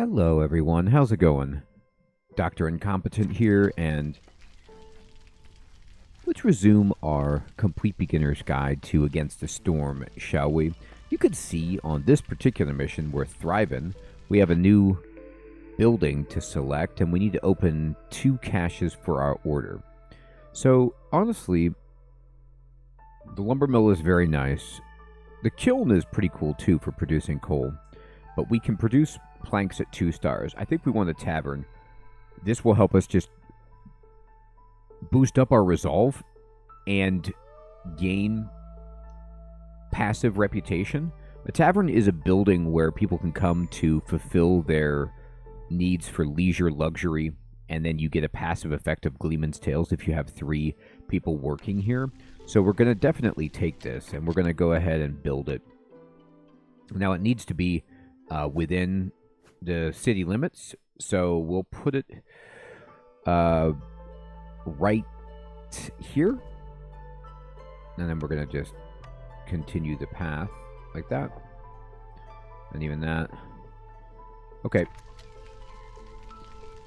Hello, everyone. How's it going? Dr. Incompetent here, and let's resume our complete beginner's guide to Against the Storm, shall we? You can see on this particular mission, we're thriving. We have a new building to select, and we need to open 2 caches for our order. So, honestly, the lumber mill is very nice. The kiln is pretty cool, too, for producing coal. But we can produce planks at 2 stars. I think we want a tavern. This will help us just boost up our resolve and gain passive reputation. A tavern is a building where people can come to fulfill their needs for leisure luxury, and then you get a passive effect of Gleeman's Tales if you have 3 people working here. So we're going to definitely take this, and we're going to go ahead and build it. Now, it needs to be within the city limits, so we'll put it right here, and then we're going to just continue the path like that, and even that. Okay.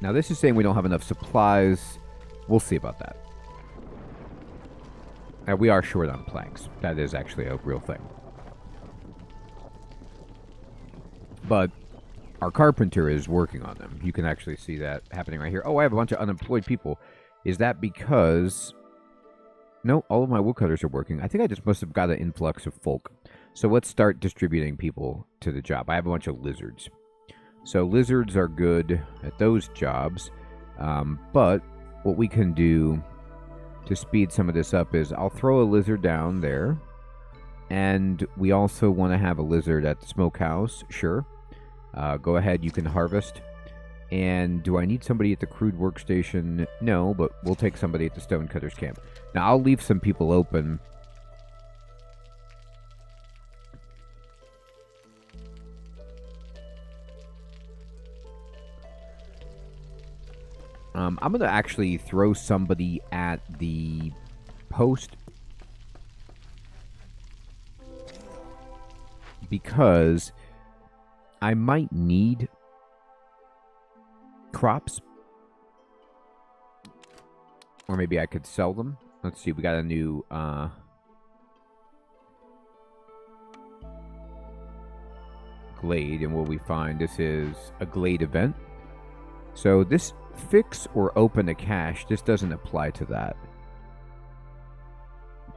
Now, this is saying we don't have enough supplies. We'll see about that. Now, we are short on planks. That is actually a real thing. But our carpenter is working on them. You can actually see that happening right here. Oh, I have a bunch of unemployed people. Is that because... No, all of my woodcutters are working. I think I just must have got an influx of folk. So let's start distributing people to the job. I have a bunch of lizards. So lizards are good at those jobs. But what we can do to speed some of this up is I'll throw a lizard down there. And we also want to have a lizard at the smokehouse. Sure. Go ahead, you can harvest. And do I need somebody at the crude workstation? No, but we'll take somebody at the stonecutter's camp. Now, I'll leave some people open. I'm going to actually throw somebody at the post, because I might need crops. Or maybe I could sell them. Let's see, we got a new Glade, and what we find, this is a Glade event. So this fix or open a cache, this doesn't apply to that.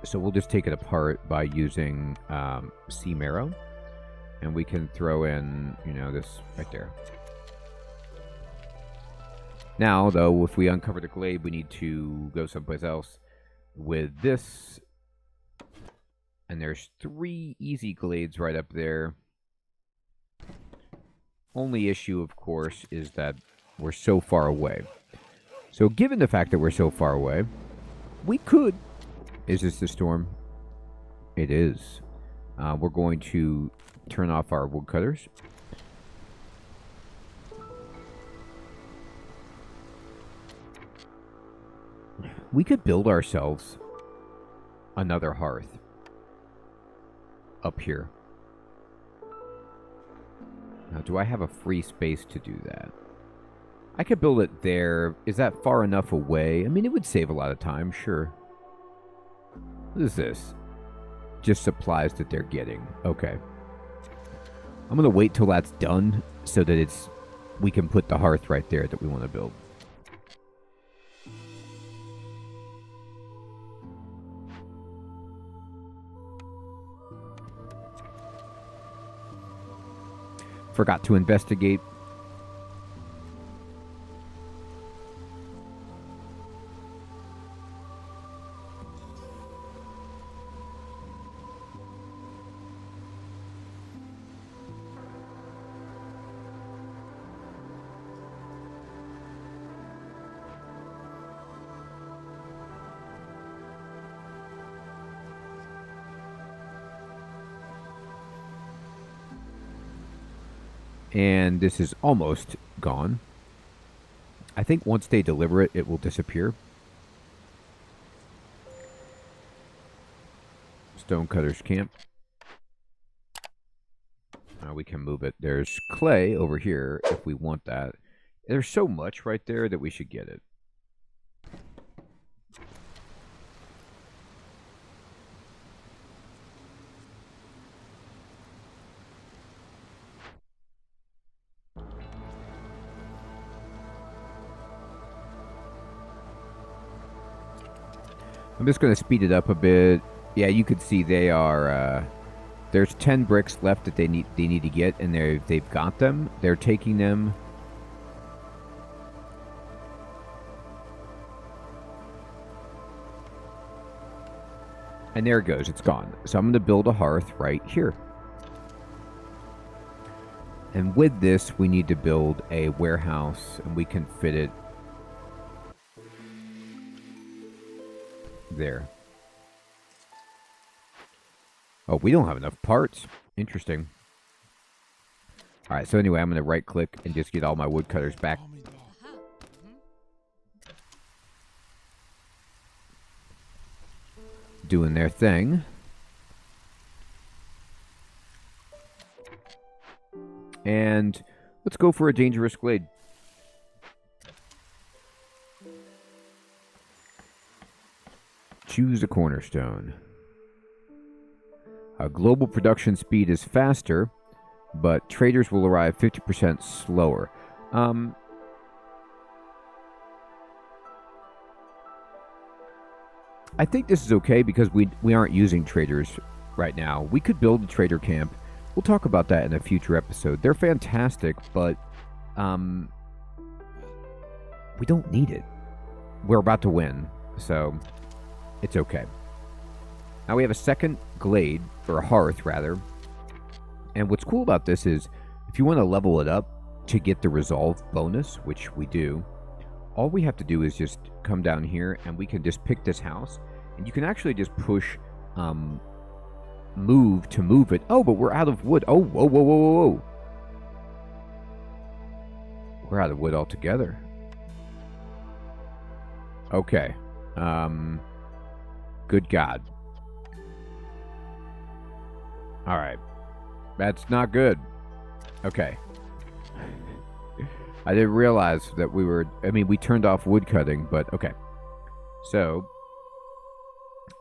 So we'll just take it apart by using sea marrow. And we can throw in, you know, this right there. Now, though, if we uncover the Glade, we need to go someplace else with this. And there's 3 easy Glades right up there. Only issue, of course, is that we're so far away. So given the fact that we're so far away, we could... Is this the storm? It is. We're going to turn off our woodcutters. We could build ourselves another hearth up here. Now, do I have a free space to do that? I could build it there. Is that far enough away? I mean, it would save a lot of time, sure. What is this? Just supplies that they're getting. Okay. I'm going to wait till that's done so that we can put the hearth right there that we want to build. Forgot to investigate. And this is almost gone. I think once they deliver it, it will disappear. Stonecutter's camp. we can move it. There's clay over here if we want that. There's so much right there that we should get it. I'm just going to speed it up a bit. Yeah, you could see they are... there's 10 bricks left that they need to get, and they've got them. They're taking them. And there it goes. It's gone. So I'm going to build a hearth right here. And with this, we need to build a warehouse, and we can fit it there. Oh, we don't have enough parts. Interesting. All right, so anyway, I'm going to right-click and just get all my woodcutters back. Doing their thing. And let's go for a dangerous glade. Choose a cornerstone. Global production speed is faster, but traders will arrive 50% slower. I think this is okay because we aren't using traders right now. We could build a trader camp. We'll talk about that in a future episode. They're fantastic, but we don't need it. We're about to win, so it's okay. Now we have a second glade, or a hearth, rather. And what's cool about this is, if you want to level it up to get the resolve bonus, which we do, all we have to do is just come down here, and we can just pick this house. And you can actually just push move to move it. Oh, but we're out of wood. Oh, whoa, whoa, whoa, whoa, whoa. We're out of wood altogether. Okay. Good God. All right. That's not good. Okay. I didn't realize that we were... I mean, we turned off wood cutting, but okay. So,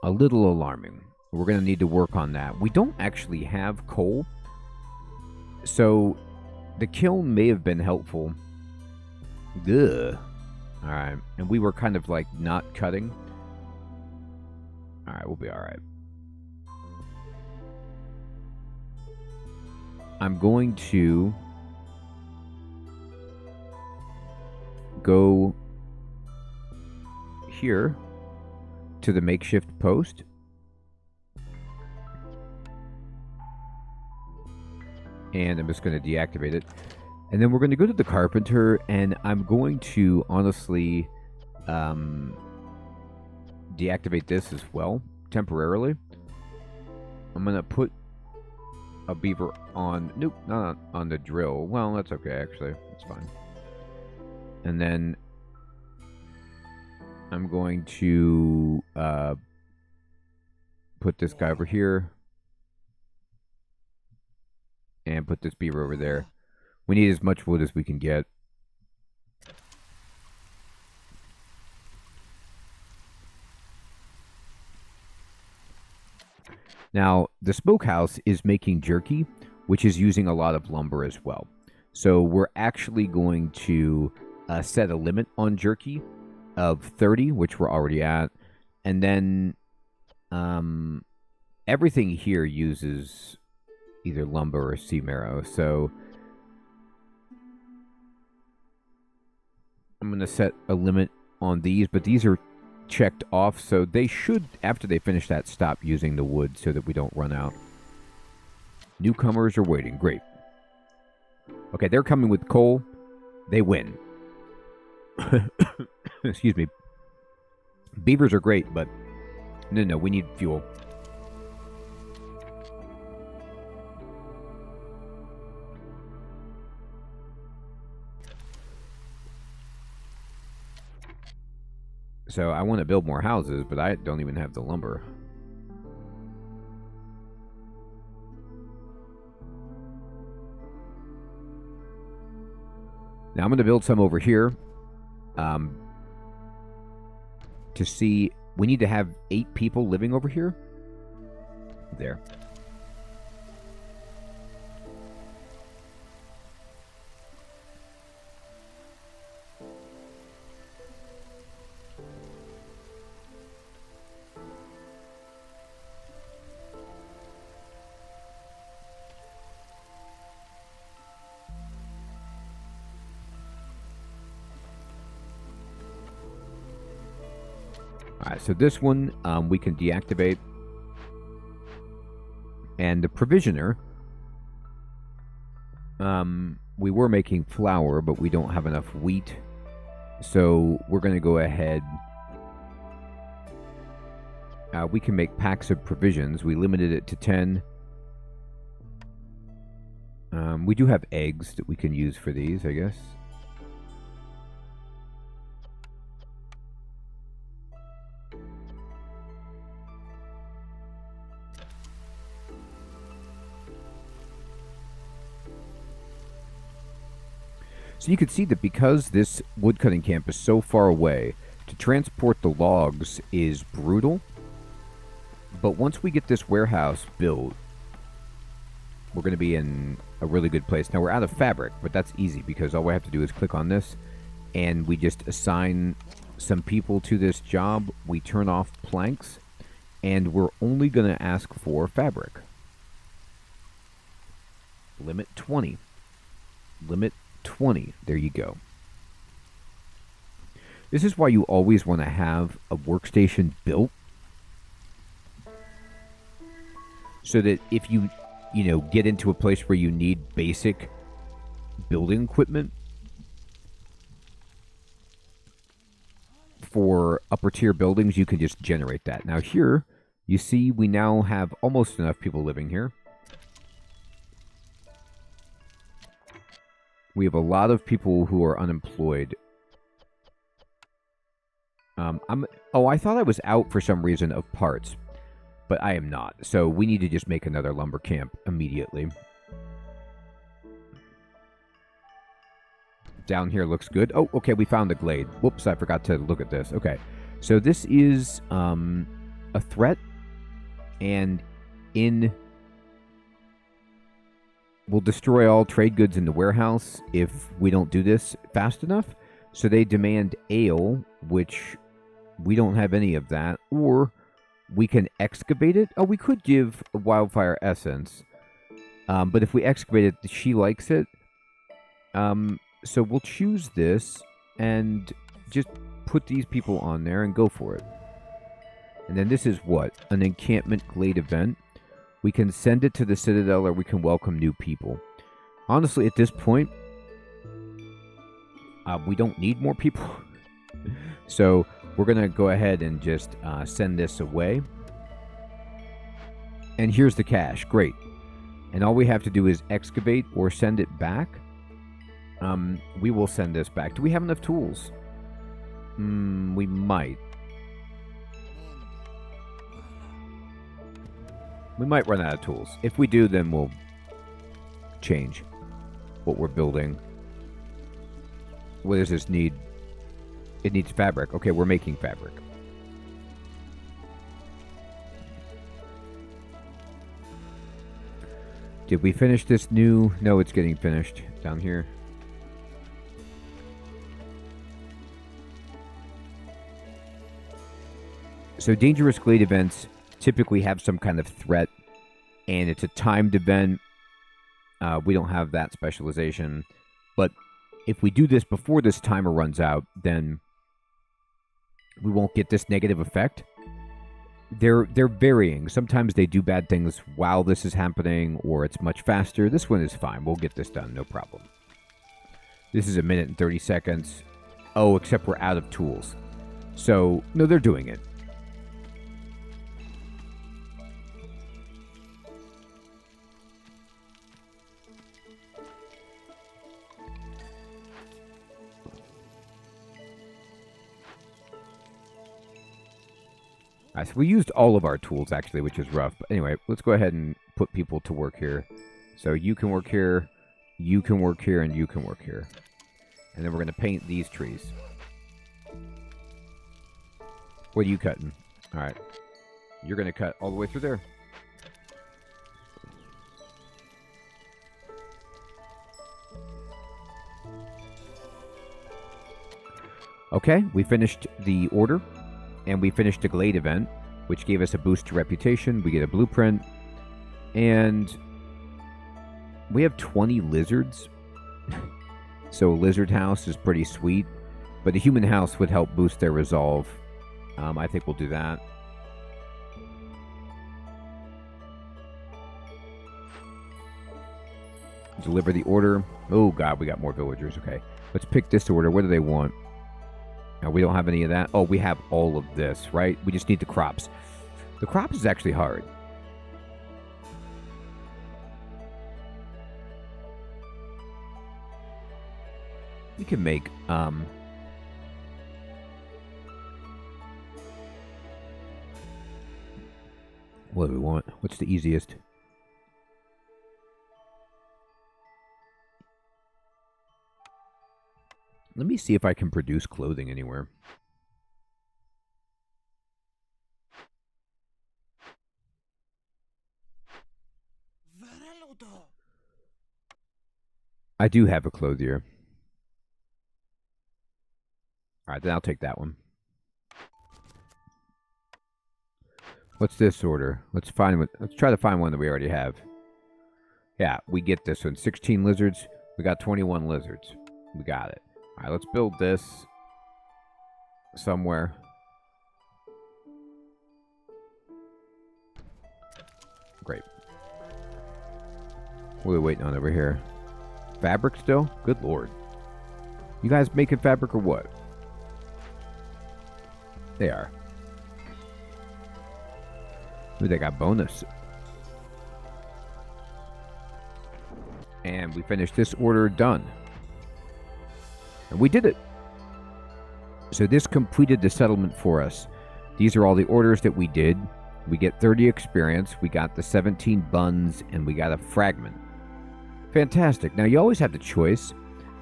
a little alarming. We're going to need to work on that. We don't actually have coal. So, the kiln may have been helpful. Ugh. Alright. And we were kind of like not cutting. Alright, we'll be alright. I'm going to go here to the makeshift post. And I'm just going to deactivate it. And then we're going to go to the carpenter, and I'm going to honestly deactivate this as well, temporarily. I'm going to put a beaver on... Nope, not on the drill. Well, that's okay, actually. It's fine. And then I'm going to put this guy over here. And put this beaver over there. We need as much wood as we can get. Now, the smokehouse is making jerky, which is using a lot of lumber as well. So we're actually going to set a limit on jerky of 30, which we're already at. And then everything here uses either lumber or sea marrow. So I'm going to set a limit on these, but these are checked off, so they should, after they finish that, stop using the wood so that we don't run out. Newcomers are waiting. Great. Okay, they're coming with coal. They win. Excuse me. Beavers are great, but no, we need fuel. So I want to build more houses, but I don't even have the lumber. Now I'm going to build some over here to see. We need to have 8 people living over here. There. Alright, so this one we can deactivate. And the provisioner, we were making flour, but we don't have enough wheat. So we're going to go ahead. We can make packs of provisions. We limited it to 10. We do have eggs that we can use for these, I guess. So you can see that because this woodcutting camp is so far away, to transport the logs is brutal. But once we get this warehouse built, we're going to be in a really good place. Now we're out of fabric, but that's easy because all we have to do is click on this and we just assign some people to this job. We turn off planks and we're only going to ask for fabric. Limit 20. Limit 20. There you go. This is why you always want to have a workstation built, so that if you get into a place where you need basic building equipment for upper tier buildings, you can just generate that. Now here you see we now have almost enough people living here. We have a lot of people who are unemployed. I thought I was out for some reason of parts, but I am not. So we need to just make another lumber camp immediately. Down here looks good. Oh, okay, we found the glade. Whoops, I forgot to look at this. Okay, so this is a threat, and we'll destroy all trade goods in the warehouse if we don't do this fast enough. So they demand ale, which we don't have any of that. Or we can excavate it. Oh, we could give a wildfire essence. But if we excavate it, she likes it. So we'll choose this and just put these people on there and go for it. And then this is what? An encampment glade event. We can send it to the Citadel or we can welcome new people. Honestly, at this point, we don't need more people. So we're going to go ahead and just send this away. And here's the cash. Great. And all we have to do is excavate or send it back. We will send this back. Do we have enough tools? We might. We might run out of tools. If we do, then we'll change what we're building. What does this need? It needs fabric. Okay, we're making fabric. Did we finish this new? No, it's getting finished down here. So dangerous glade events typically have some kind of threat, and it's a timed event. We don't have that specialization, but if we do this before this timer runs out, then we won't get this negative effect. They're varying. Sometimes they do bad things while this is happening, or it's much faster. This one is fine. We'll get this done, no problem. This is 1 minute and 30 seconds. Oh, except we're out of tools. So, no, they're doing it. So we used all of our tools, actually, which is rough. But anyway, let's go ahead and put people to work here. So you can work here, you can work here, and you can work here. And then we're going to paint these trees. What are you cutting? All right. You're going to cut all the way through there. Okay, we finished the order, and we finished the Glade event, which gave us a boost to reputation. We get a blueprint, and we have 20 lizards. So a lizard house is pretty sweet, but the human house would help boost their resolve. I think we'll do that. Deliver the order. Oh god, we got more villagers. Okay, let's pick this order. What do they want? Now, we don't have any of that. Oh, we have all of this, right? We just need the crops. The crops is actually hard. We can make, what do we want? What's the easiest? Let me see if I can produce clothing anywhere. I do have a clothier. Alright, then I'll take that one. What's this order? Let's try to find one that we already have. Yeah, we get this one. 16 lizards. We got 21 lizards. We got it. Alright, let's build this somewhere. Great. What are we waiting on over here? Fabric still? Good lord. You guys making fabric or what? They are. Ooh, they got bonus. And we finished this order. Done. And we did it. So this completed the settlement for us. These are all the orders that we did. We get 30 experience. We got the 17 buns. And we got a fragment. Fantastic. Now you always have the choice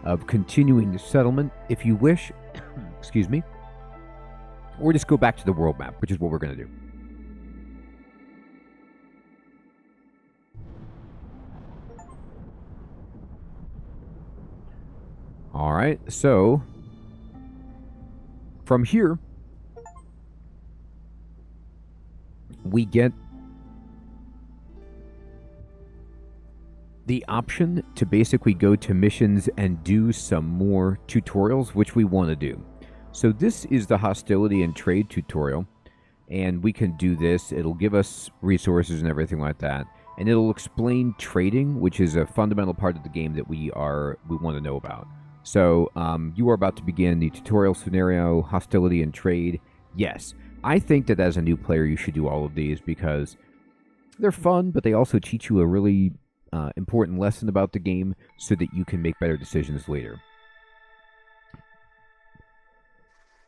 of continuing the settlement if you wish. Excuse me. Or just go back to the world map, which is what we're going to do. All right, so from here, we get the option to basically go to missions and do some more tutorials, which we want to do. So this is the Hostility and Trade tutorial, and we can do this. It'll give us resources and everything like that, and it'll explain trading, which is a fundamental part of the game that we want to know about. So you are about to begin the tutorial scenario, Hostility and Trade. Yes, I think that as a new player you should do all of these because they're fun, but they also teach you a really important lesson about the game so that you can make better decisions later.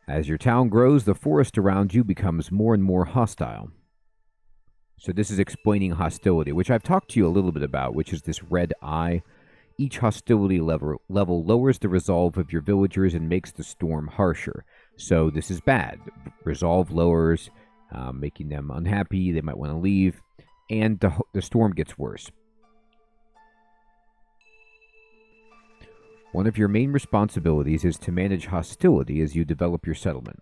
As your town grows, the forest around you becomes more and more hostile. So this is explaining hostility, which I've talked to you a little bit about, which is this red eye. Each hostility level lowers the resolve of your villagers and makes the storm harsher. So this is bad. Resolve lowers, making them unhappy. They might want to leave. And the storm gets worse. One of your main responsibilities is to manage hostility as you develop your settlement.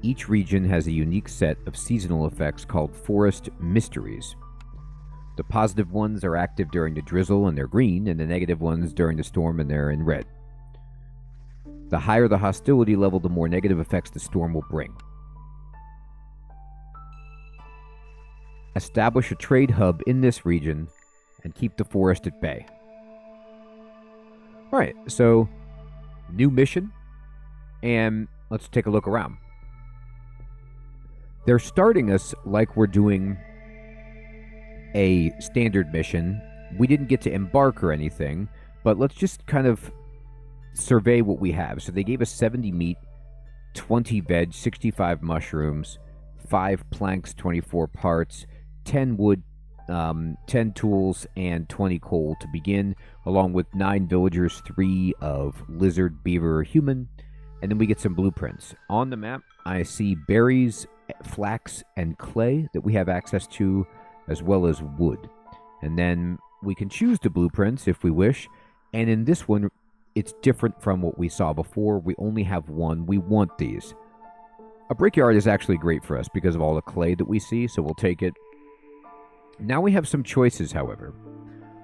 Each region has a unique set of seasonal effects called forest mysteries. The positive ones are active during the drizzle and they're green, and the negative ones during the storm and they're in red. The higher the hostility level, the more negative effects the storm will bring. Establish a trade hub in this region and keep the forest at bay. Alright, so new mission, and let's take a look around. They're starting us like we're doing a standard mission. We didn't get to embark or anything, but let's just kind of survey what we have. So they gave us 70 meat, 20 veg, 65 mushrooms, 5 planks, 24 parts, 10 wood, 10 tools and 20 coal to begin, along with 9 villagers, 3 of lizard, beaver, human, and then we get some blueprints. On the map, I see berries, flax, and clay that we have access to, as well as wood. And then we can choose the blueprints if we wish, and in this one, it's different from what we saw before. We only have one. We want these. A brickyard is actually great for us because of all the clay that we see, so we'll take it. Now we have some choices, however.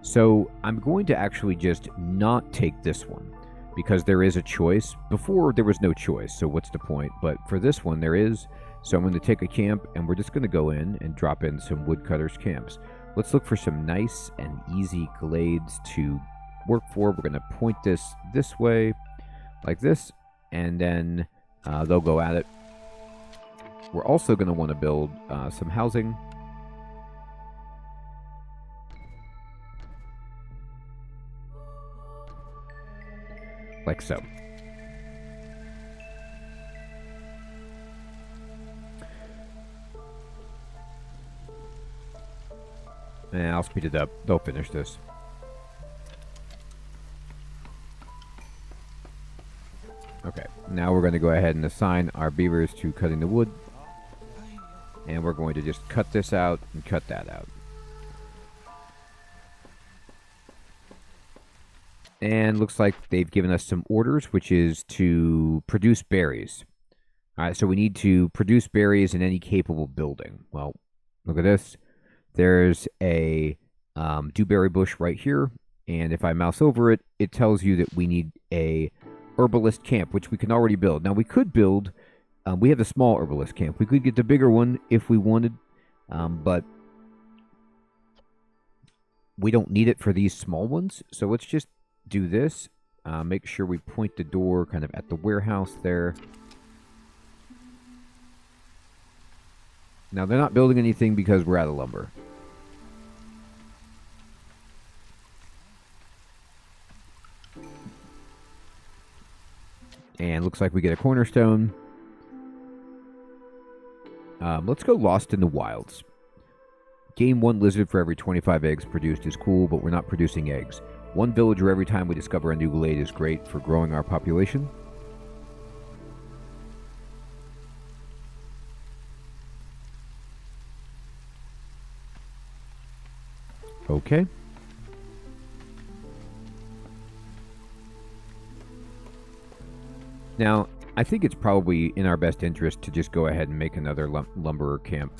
So I'm going to actually just not take this one because there is a choice. Before, there was no choice, so what's the point? But for this one, there is. So I'm going to take a camp, and we're just going to go in and drop in some woodcutters' camps. Let's look for some nice and easy glades to work for. We're going to point this way, like this, and then they'll go at it. We're also going to want to build some housing. Like so. And I'll speed it up. They'll finish this. Okay, now we're going to go ahead and assign our beavers to cutting the wood. And we're going to just cut this out and cut that out. And looks like they've given us some orders, which is to produce berries. All right, so we need to produce berries in any capable building. Well, look at this. There's a dewberry bush right here. And if I mouse over it, it tells you that we need a herbalist camp, which we can already build. Now, we could build... we have a small herbalist camp. We could get the bigger one if we wanted, but we don't need it for these small ones. So let's just do this. Make sure we point the door kind of at the warehouse there. Now, they're not building anything because we're out of lumber. And looks like we get a cornerstone. Let's go Lost in the Wilds. Gain 1 lizard for every 25 eggs produced is cool, but we're not producing eggs. 1 villager every time we discover a new glade is great for growing our population. Okay. Now, I think it's probably in our best interest to just go ahead and make another lumberer camp.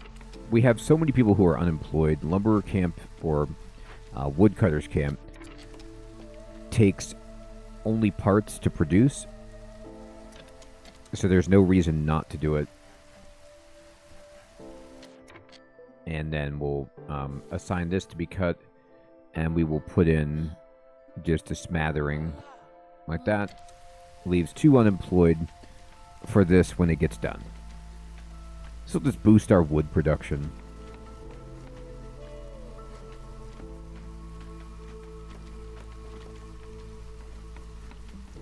We have so many people who are unemployed. Lumberer camp or woodcutters camp takes only parts to produce, so there's no reason not to do it. And then we'll assign this to be cut, and we will put in just a smattering like that. Leaves 2 unemployed for this when it gets done. So let's boost our wood production.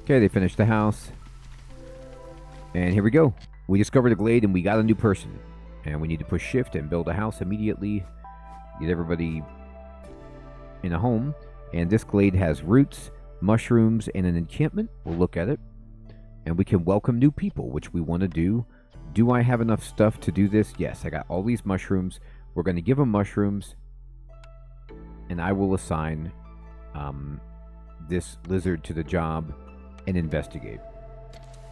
Okay, they finished the house. And here we go. We discovered a glade and we got a new person. And we need to push shift and build a house immediately. Get everybody in a home. And this glade has roots, mushrooms, and an encampment. We'll look at it. And we can welcome new people, which we want to do. Do I have enough stuff to do this? Yes, I got all these mushrooms. We're going to give them mushrooms. And I will assign this lizard to the job and investigate.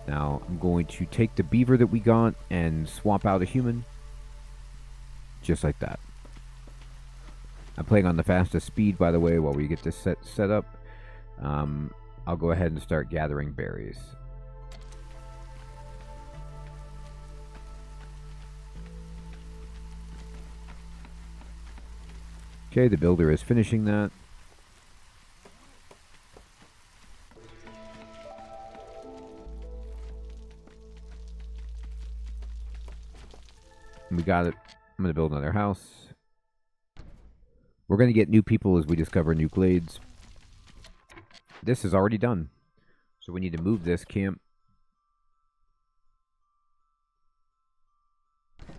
Now, I'm going to take the beaver that we got and swap out a human. Just like that. I'm playing on the fastest speed, by the way, while we get this set up. I'll go ahead and start gathering berries. Okay, the builder is finishing that. We got it. I'm going to build another house. We're going to get new people as we discover new glades. This is already done. So we need to move this camp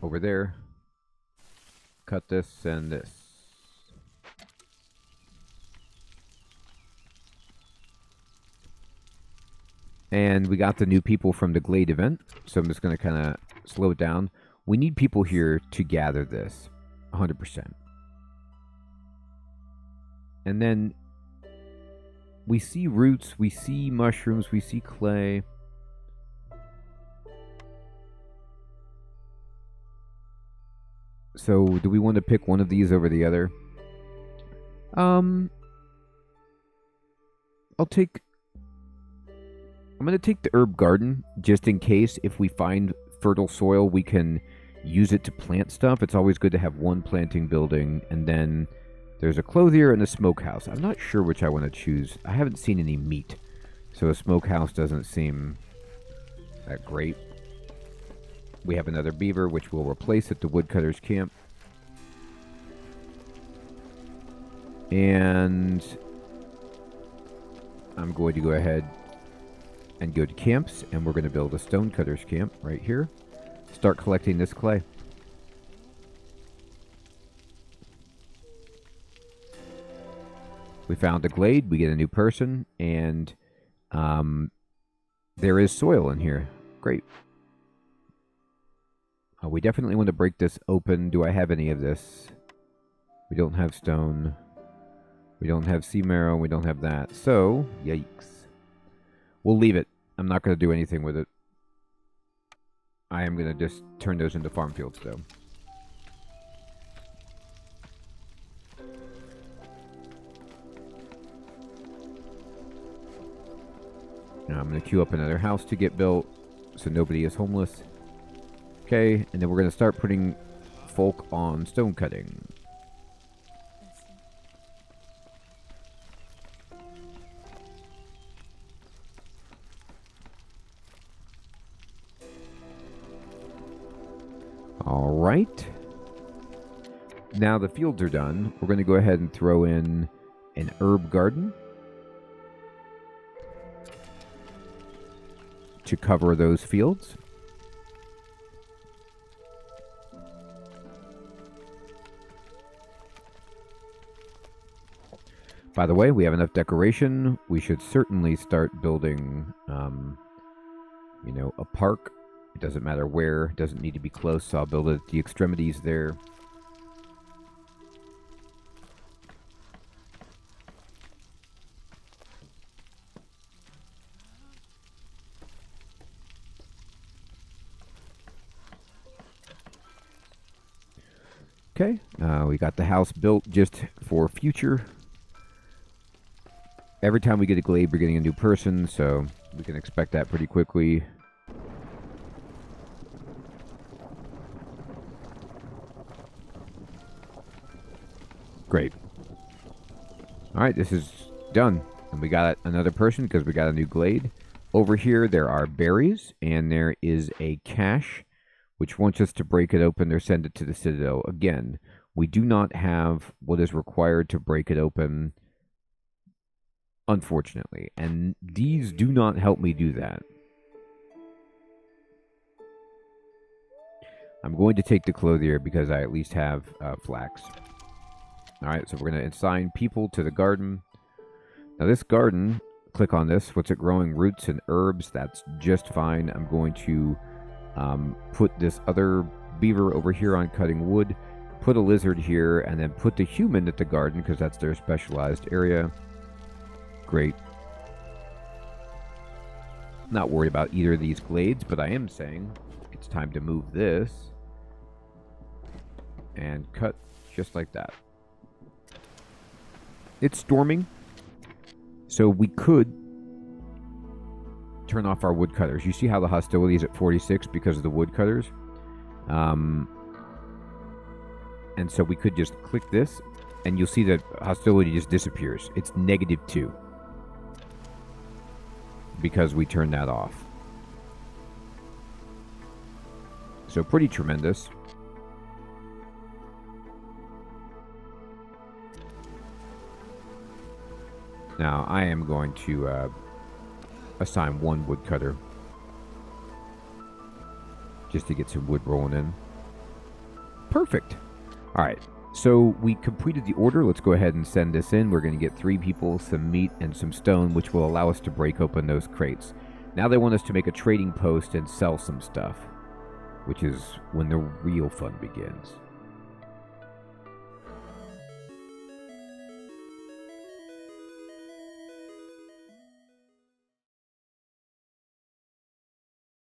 over there. Cut this and this. And we got the new people from the Glade event, so I'm just going to kind of slow it down. We need people here to gather this, 100%. And then we see roots, we see mushrooms, we see clay. So do we want to pick one of these over the other? I'm going to take the herb garden, just in case if we find fertile soil, we can use it to plant stuff. It's always good to have one planting building, and then there's a clothier and a smokehouse. I'm not sure which I want to choose. I haven't seen any meat, so a smokehouse doesn't seem that great. We have another beaver, which we'll replace at the woodcutter's camp. And I'm going to go ahead and go to camps, and we're going to build a stonecutter's camp right here. Start collecting this clay. We found a glade, we get a new person, and there is soil in here. Great. We definitely want to break this open. Do I have any of this? We don't have stone. We don't have sea marrow. We don't have that. So, yikes. We'll leave it. I'm not going to do anything with it. I am going to just turn those into farm fields, though. Now I'm going to queue up another house to get built so nobody is homeless. Okay, and then we're going to start putting folk on stone cutting. All right. Now the fields are done. We're going to go ahead and throw in an herb garden to cover those fields. By the way, we have enough decoration. We should certainly start building, a park. It doesn't matter where. It doesn't need to be close, so I'll build it at the extremities there. Okay, we got the house built just for future. Every time we get a glade, we're getting a new person, so we can expect that pretty quickly. Great. Alright, this is done. And we got another person because we got a new glade. Over here, there are berries, and there is a cache, which wants us to break it open or send it to the Citadel. Again, we do not have what is required to break it open, unfortunately. And these do not help me do that. I'm going to take the clothier because I at least have flax. Alright, so we're going to assign people to the garden. Now this garden, click on this. What's it growing? Roots and herbs. That's just fine. I'm going to put this other beaver over here on cutting wood. Put a lizard here, and then put the human at the garden because that's their specialized area. Great. Not worried about either of these glades, but I am saying it's time to move this and cut just like that. It's storming, so we could turn off our woodcutters. You see how the hostility is at 46 because of the woodcutters? And so we could just click this, and you'll see that hostility just disappears. It's -2 because we turned that off. So pretty tremendous. Now, I am going to assign one woodcutter just to get some wood rolling in. Perfect. All right, so we completed the order. Let's go ahead and send this in. We're going to get 3 people, some meat, and some stone, which will allow us to break open those crates. Now they want us to make a trading post and sell some stuff, which is when the real fun begins.